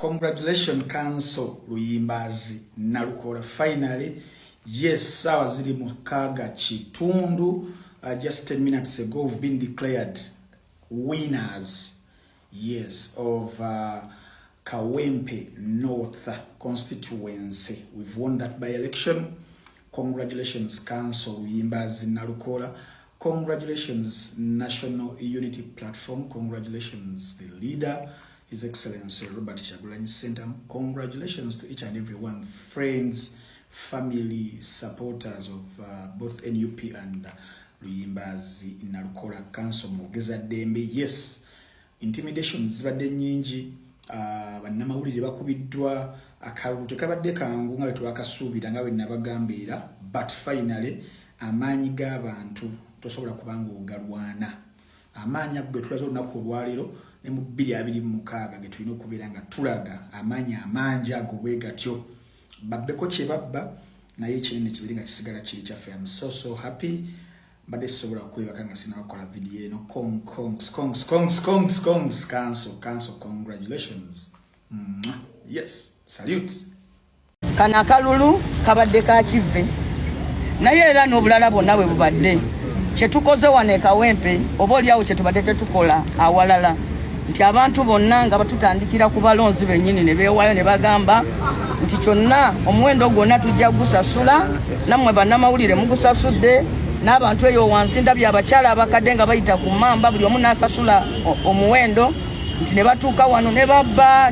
Congratulations Council Luyimbazi Nalukola. Finally, yes, Sawaziri Mukaga Chitundu. Just 10 minutes ago, we've been declared winners, yes, of Kawempe North constituency. We've won that by election. Congratulations, Council Luyimbazi Nalukola. Congratulations, National Unity Platform. Congratulations, the leader, His Excellency Robert Kyagulanyi Ssentamu. Congratulations to each and every one, friends, family, supporters of both NUP and Luyimbazi Nalukola Council. Mugeza Dembe, yes, intimidation zibadde nyingi, bannamawulire bakubiddwa, akalulu tekabadde kangu nga twakasuubira nga bwe nabagambira, but finally amaanyi g'abantu tosobola kubanga ogalwana. Amaanyi ago tulazo olunaku olwaleero ne mu 2026 ge tulina okubeera nga tulaga amaanyi amangi ago bwe gatyo. Babbeko kye babba naye ekinene kibiri nga kisigala kiri kyaffe. I'm so happy. Mbadde sobola kwebaka nga sinakola video eno. Kongs Council, congratulations. Yes, salute. Kana kalulu kabadde ka kive naye era n'obulala bwonna bwe bubadde kyetukoze wane Kawempe oba oliawo kyetubadde tetukola awalala nti abantu bonna nga batutandikira ku balonzi bennyini ne beewayo ne bagamba nti kyonna omuwendo gwonna tujja gusasula, nammwe bannamawulire mugusasudde, n'abantu eyo wansi ndabye abakyala abakadde nga bayita ku mamba buli omu n'asasula omuwendo, nti ne batuuka wano ne babba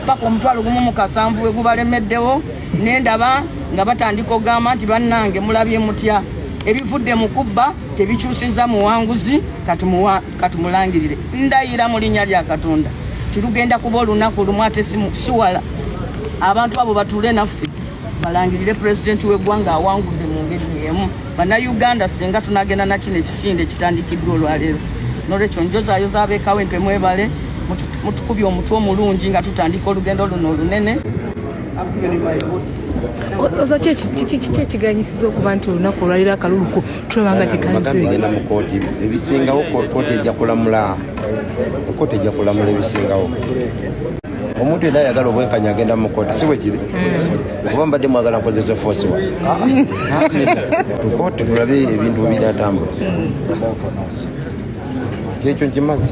paka omutwalo gumu mu kasanvu we gubalemeddewo, n'endaba nga batandika ogamba nti bannange mulabye mutya, ebivudde mu kubba tebikyusiza muwanguzi katumulangirire. Ndayira mu linnya lya Katonda tirugenda kuba olunaku lumu ate siwala abantu abo batuule naffe balangirire pulezidenti w'eggwanga awangudde mu ngeri emu. Bannayuganda singa tunagenda na kino ekisinde kitandikiddwa olwaleero, n'olwekyo njozaayoza ab'e Kawempe mwebale mutukubye omutwe omulungi nga tutandika olugendo luno olunene. Oza kyekiganyisiza okuba nti olunaku olwaliro akaluluko tulabanga tekanzigenda mu kooti ebisingawo kooti ejja kulamula ebisingawo. Omuntu yenna ayagala obwenkanya agenda mu kooti, si bwe kiri okuba mbadde mwagala nkozesa force wa tukooti tulabe ebintu binatambula kyekyo nkimaze.